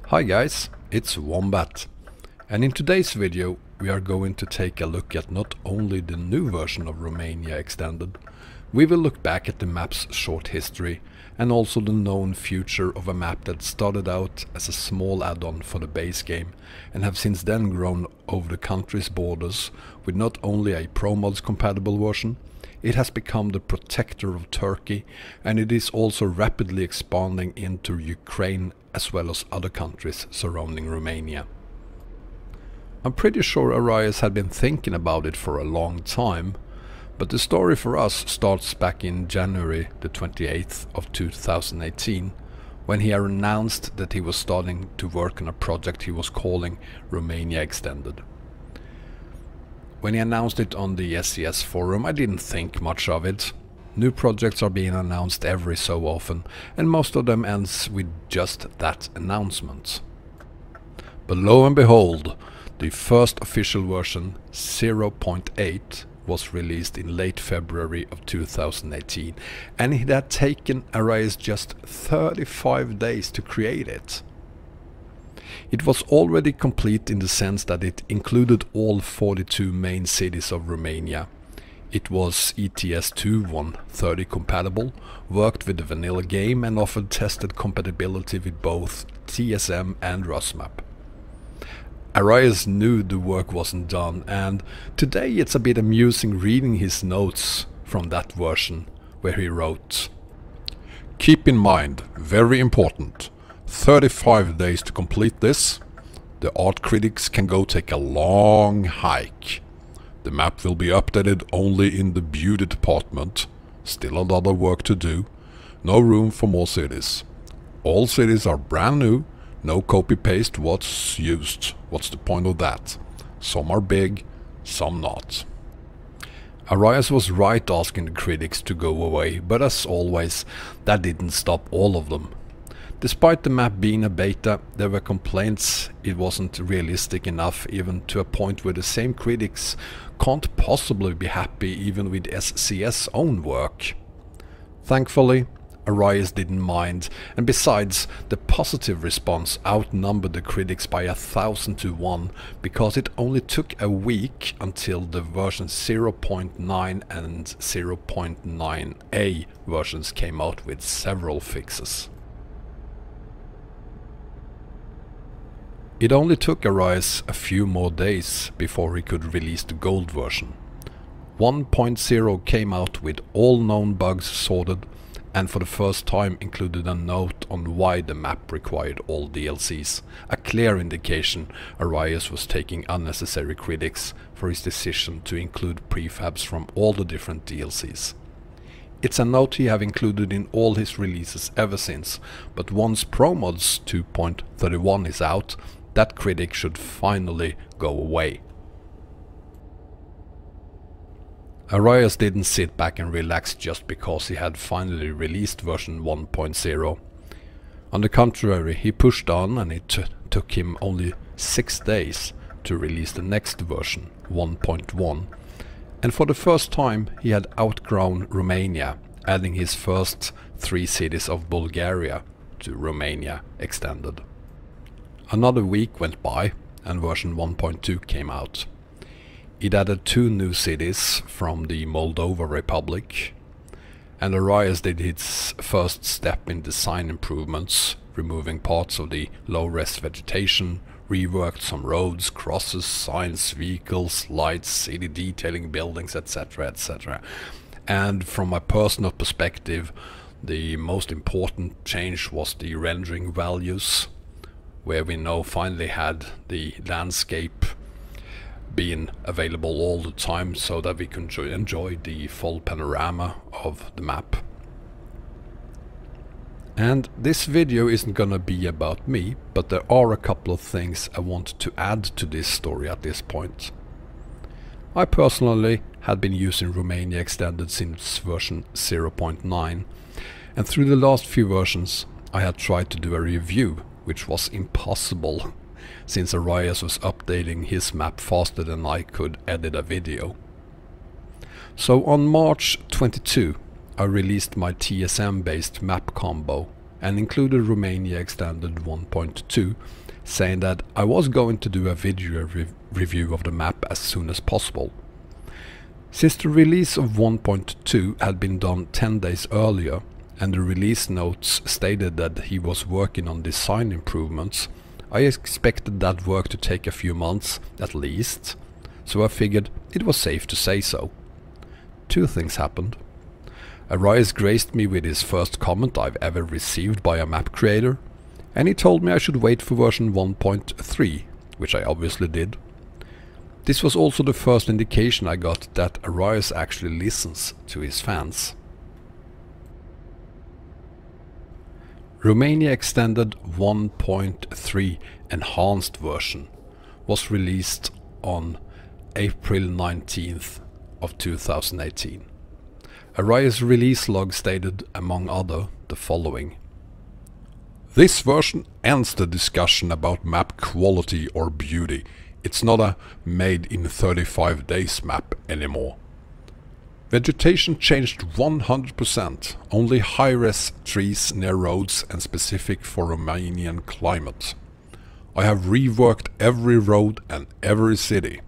Hi guys, it's Wombat, and in today's video we are going to take a look at not only the new version of Romania Extended, we will look back at the map's short history and also the known future of a map that started out as a small add-on for the base game and have since then grown over the country's borders with not only a ProMods compatible version, it has become the protector of Turkey, and it is also rapidly expanding into Ukraine as well as other countries surrounding Romania. I'm pretty sure RoEx had been thinking about it for a long time, but the story for us starts back in January the 28th of 2018, when he announced that he was starting to work on a project he was calling Romania Extended. When he announced it on the SES forum, I didn't think much of it. New projects are being announced every so often, and most of them ends with just that announcement. But lo and behold, the first official version, 0.8, was released in late February of 2018, and it had taken RoEx just 35 days to create it. It was already complete in the sense that it included all 42 main cities of Romania. It was ETS2 130 compatible, worked with the vanilla game and offered tested compatibility with both TSM and ROSmap. RoEx knew the work wasn't done, and today it's a bit amusing reading his notes from that version, where he wrote, "Keep in mind, very important, 35 days to complete this. The art critics can go take a long hike. The map will be updated only in the beauty department. Still a lot of work to do. No room for more cities. All cities are brand new. No copy-paste what's used. What's the point of that? Some are big, some not." RoEx was right asking the critics to go away, but as always, that didn't stop all of them. Despite the map being a beta, there were complaints it wasn't realistic enough, even to a point where the same critics can't possibly be happy even with SCS own work. Thankfully, RoEx didn't mind, and besides, the positive response outnumbered the critics by 1,000 to 1, because it only took a week until the version 0.9 and 0.9a versions came out with several fixes. It only took RoEx a few more days before he could release the gold version. 1.0 came out with all known bugs sorted, and for the first time included a note on why the map required all DLCs, a clear indication RoEx was taking unnecessary critics for his decision to include prefabs from all the different DLCs. It's a note he have included in all his releases ever since, but once ProMods 2.31 is out, that critic should finally go away. RoEx didn't sit back and relax just because he had finally released version 1.0. On the contrary, he pushed on, and it took him only 6 days to release the next version, 1.1. And for the first time he had outgrown Romania, adding his first 3 cities of Bulgaria to Romania Extended. Another week went by and version 1.2 came out. It added 2 new cities from the Moldova Republic, and RoEx did its first step in design improvements, removing parts of the low-res vegetation, reworked some roads, crosses, signs, vehicles, lights, city detailing, buildings, etc, etc. And from my personal perspective, the most important change was the rendering values, where we now finally had the landscape being available all the time so that we can enjoy the full panorama of the map. And this video isn't gonna be about me, but there are a couple of things I want to add to this story at this point. I personally had been using Romania Extended since version 0.9, and through the last few versions I had tried to do a review, which was impossible, since RoEx was updating his map faster than I could edit a video. So on March 22, I released my TSM based map combo and included Romania Extended 1.2, saying that I was going to do a video review of the map as soon as possible. Since the release of 1.2 had been done 10 days earlier, and the release notes stated that he was working on design improvements, I expected that work to take a few months at least, so I figured it was safe to say so. Two things happened. RoEx graced me with his first comment I've ever received by a map creator, and he told me I should wait for version 1.3, which I obviously did. This was also the first indication I got that RoEx actually listens to his fans. Romania Extended 1.3 Enhanced version was released on April 19th of 2018. RoEx release log stated, among other, the following. This version ends the discussion about map quality or beauty. It's not a made in 35 days map anymore. Vegetation changed 100%, only high-res trees near roads and specific for Romanian climate. I have reworked every road and every city.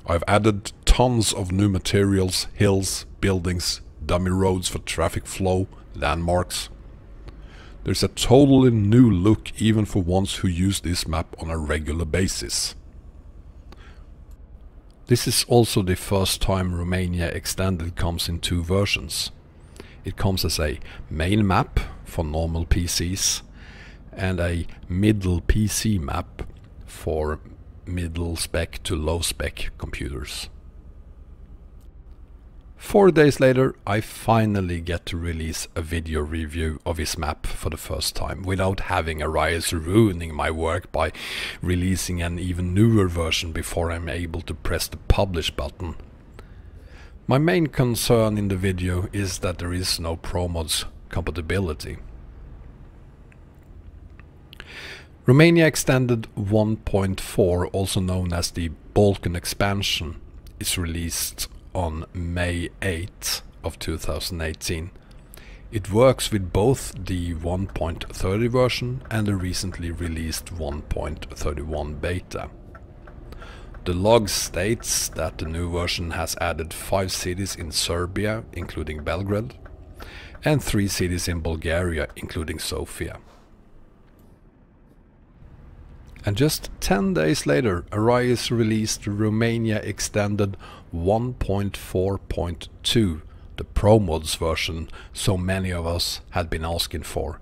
I've added tons of new materials, hills, buildings, dummy roads for traffic flow, landmarks. There's a totally new look even for ones who use this map on a regular basis. This is also the first time Romania Extended comes in two versions. It comes as a main map for normal PCs and a middle PC map for middle spec to low spec computers. 4 days later, I finally get to release a video review of his map for the first time, without having RoEx ruining my work by releasing an even newer version before I'm able to press the publish button. My main concern in the video is that there is no ProMods compatibility. Romania Extended 1.4, also known as the Balkan expansion, is released on May 8th of 2018. It works with both the 1.30 version and the recently released 1.31 beta. The log states that the new version has added 5 cities in Serbia, including Belgrade, and 3 cities in Bulgaria, including Sofia. And just 10 days later, RoEx released Romania Extended 1.4.2, the ProMods version so many of us had been asking for.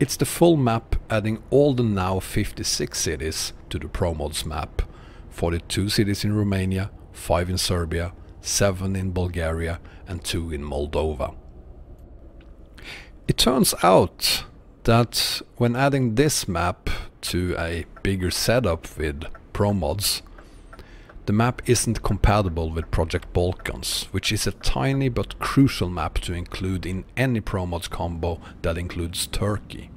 It's the full map, adding all the now 56 cities to the ProMods map, 42 cities in Romania, 5 in Serbia, 7 in Bulgaria and 2 in Moldova. It turns out that when adding this map to a bigger setup with ProMods, the map isn't compatible with Project Balkans, which is a tiny but crucial map to include in any ProMods combo that includes Turkey.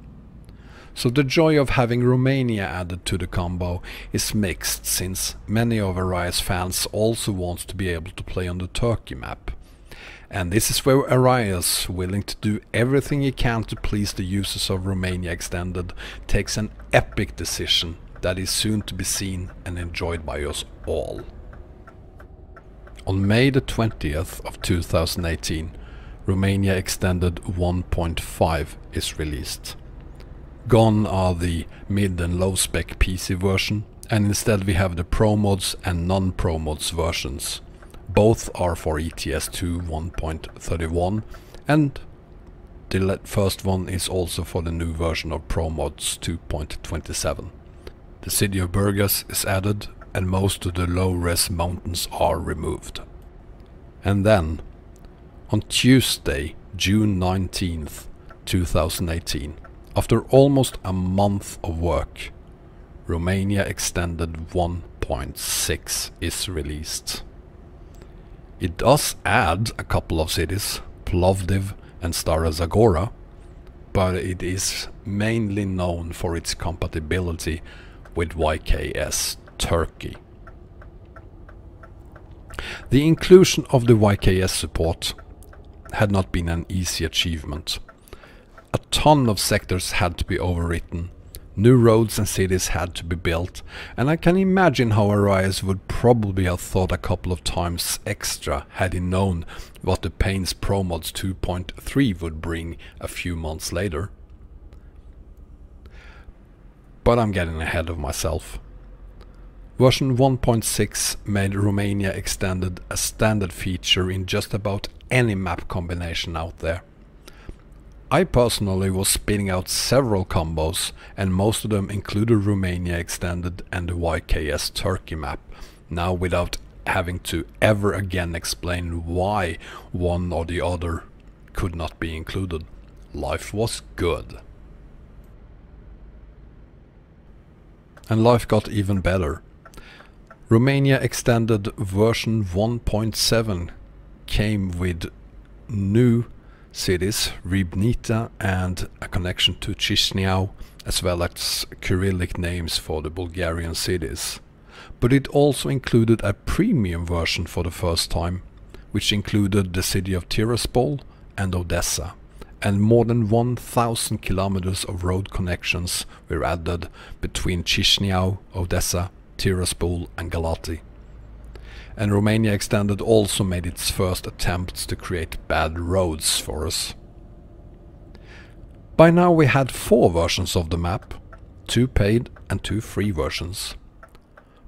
So the joy of having Romania added to the combo is mixed, since many of RoEx fans also want to be able to play on the Turkey map. And this is where RoEx, willing to do everything he can to please the users of Romania Extended, takes an epic decision that is soon to be seen and enjoyed by us all. On May the 20th of 2018, Romania Extended 1.5 is released. Gone are the mid and low spec PC version, and instead we have the ProMods and non-ProMods versions. Both are for ETS2 1.31, and the first one is also for the new version of ProMods 2.27. The city of Burgas is added, and most of the low-res mountains are removed. And then, on Tuesday, June 19th, 2018, after almost a month of work, Romania Extended 1.6 is released. It does add a couple of cities, Plovdiv and Stara Zagora, but it is mainly known for its compatibility with YKS Turkey. The inclusion of the YKS support had not been an easy achievement. a ton of sectors had to be overwritten. New roads and cities had to be built, and I can imagine how RoEx would probably have thought a couple of times extra had he known what the pains ProMods 2.3 would bring a few months later. But I'm getting ahead of myself. Version 1.6 made Romania Extended a standard feature in just about any map combination out there. I personally was spinning out several combos, and most of them included Romania Extended and the YKS Turkey map, now without having to ever again explain why one or the other could not be included. Life was good. And life got even better. Romania Extended version 1.7 came with new cities, Ribnita and a connection to Chisinau, as well as Cyrillic names for the Bulgarian cities. But it also included a premium version for the first time, which included the city of Tiraspol and Odessa, and more than 1,000 kilometers of road connections were added between Chisinau, Odessa, Tiraspol and Galati. And Romania Extended also made its first attempts to create bad roads for us. By now we had 4 versions of the map, 2 paid and 2 free versions,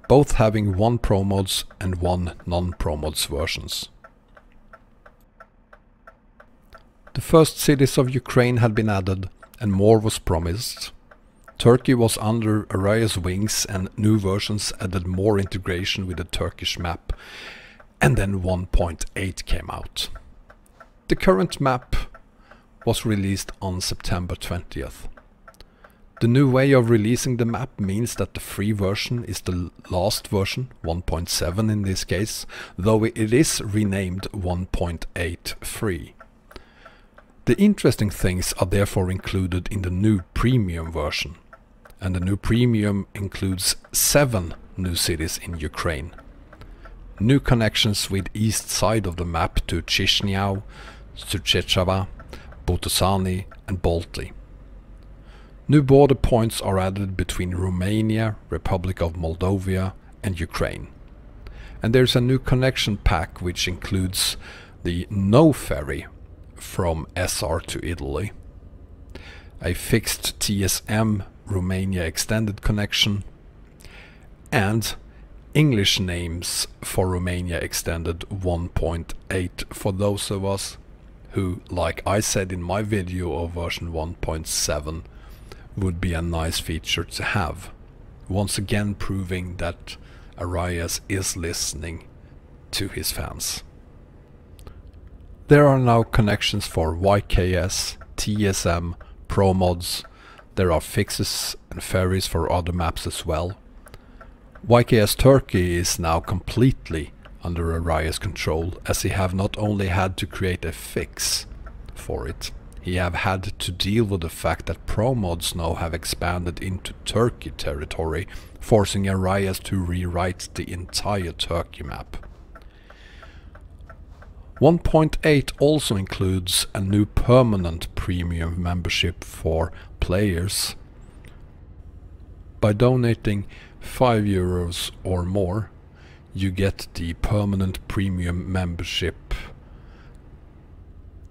both having 1 ProMods and 1 non-ProMods versions. The first cities of Ukraine had been added and more was promised. Turkey was under RoEx wings and new versions added more integration with the Turkish map, and then 1.8 came out. The current map was released on September 20th. The new way of releasing the map means that the free version is the last version, 1.7 in this case, though it is renamed 1.8 free. The interesting things are therefore included in the new premium version. And the new premium includes 7 new cities in Ukraine. New connections with east side of the map to Chisinau, Suceava, Botoșani and Balti. New border points are added between Romania, Republic of Moldova and Ukraine. And there's a new connection pack which includes the no ferry from SR to Italy, a fixed TSM Romania Extended connection, and English names for Romania Extended 1.8 for those of us who, like I said in my video of version 1.7, would be a nice feature to have. Once again proving that RoEx is listening to his fans. There are now connections for YKS, TSM, ProMods. There are fixes and ferries for other maps as well. YKS Turkey is now completely under RoEx control, as he have not only had to create a fix for it, he have had to deal with the fact that ProMods now have expanded into Turkey territory, forcing RoEx to rewrite the entire Turkey map. 1.8 also includes a new permanent premium membership for players. By donating €5 or more, you get the permanent premium membership,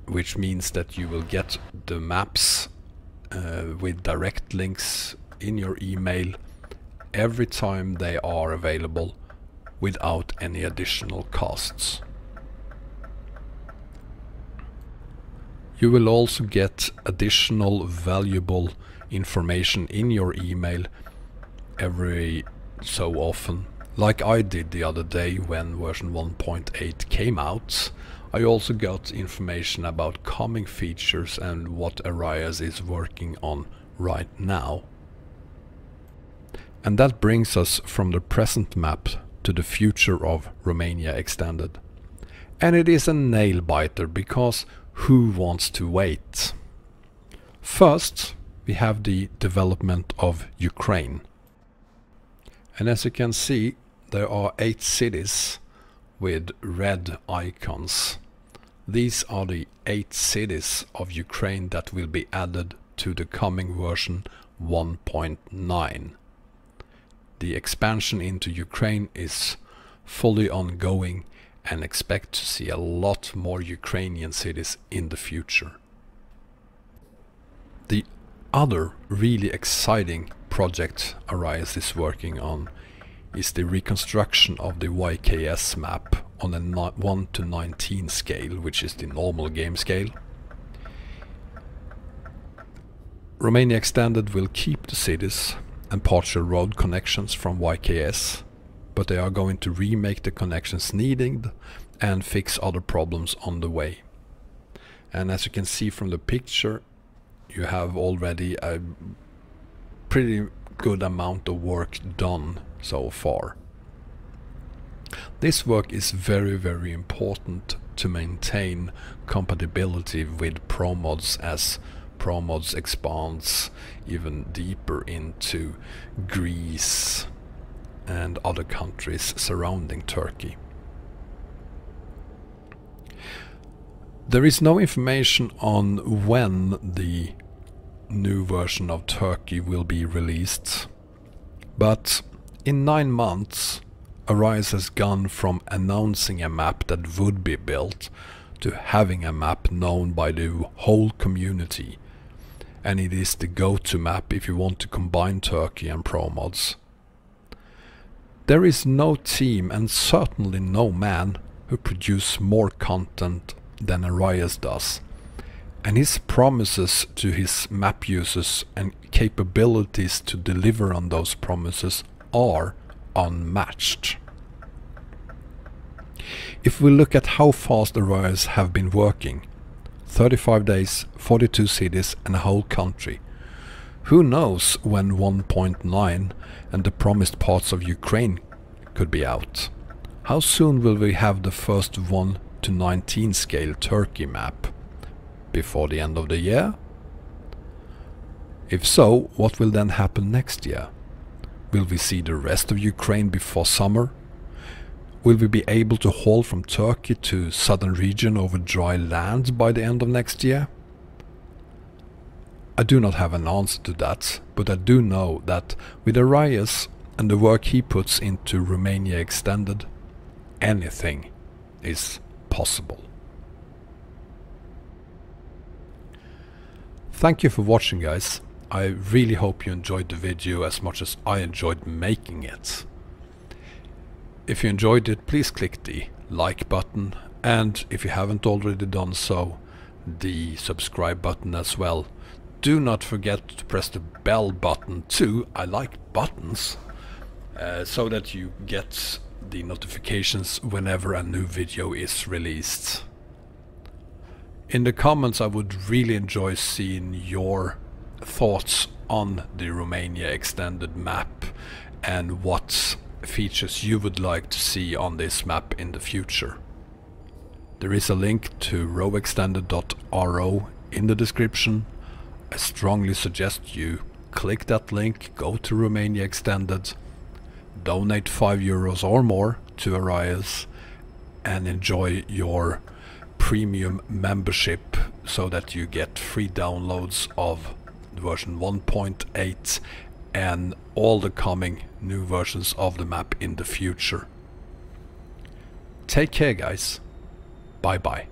which means that you will get the maps with direct links in your email every time they are available without any additional costs. You will also get additional valuable information in your email every so often. Like I did the other day when version 1.8 came out. I also got information about coming features and what RoEx is working on right now. And that brings us from the present map to the future of Romania Extended. And it is a nail biter because who wants to wait? First, we have the development of Ukraine. And as you can see, there are 8 cities with red icons. These are the 8 cities of Ukraine that will be added to the coming version 1.9. The expansion into Ukraine is fully ongoing, and expect to see a lot more Ukrainian cities in the future. The other really exciting project RoEx is working on is the reconstruction of the YKS map on a 1 to 19 scale, which is the normal game scale. Romania Extended will keep the cities and partial road connections from YKS, but they are going to remake the connections needed and fix other problems on the way. And as you can see from the picture, you have already a pretty good amount of work done so far. This work is very important to maintain compatibility with ProMods as ProMods expands even deeper into Greece and other countries surrounding Turkey. There is no information on when the new version of Turkey will be released, but in 9 months RoEx has gone from announcing a map that would be built to having a map known by the whole community, and it is the go-to map if you want to combine Turkey and ProMods. There is no team, and certainly no man, who produces more content than RoEx does, and his promises to his map users and capabilities to deliver on those promises are unmatched. If we look at how fast RoEx have been working, 35 days, 42 cities and a whole country, who knows when 1.9 and the promised parts of Ukraine could be out? How soon will we have the first 1 to 19 scale Turkey map? Before the end of the year? If so, what will then happen next year? Will we see the rest of Ukraine before summer? Will we be able to haul from Turkey to southern region over dry land by the end of next year? I do not have an answer to that, but I do know that with RoEx and the work he puts into Romania Extended, anything is possible. Thank you for watching, guys. I really hope you enjoyed the video as much as I enjoyed making it. If you enjoyed it, please click the like button, and if you haven't already done so, the subscribe button as well. Do not forget to press the bell button too. I like buttons, so that you get the notifications whenever a new video is released. In the comments, I would really enjoy seeing your thoughts on the Romania Extended map and what features you would like to see on this map in the future. There is a link to roextended.ro in the description. I strongly suggest you click that link, go to Romania Extended, donate €5 or more to RoEx, and enjoy your premium membership so that you get free downloads of version 1.8 and all the coming new versions of the map in the future. Take care, guys. Bye bye.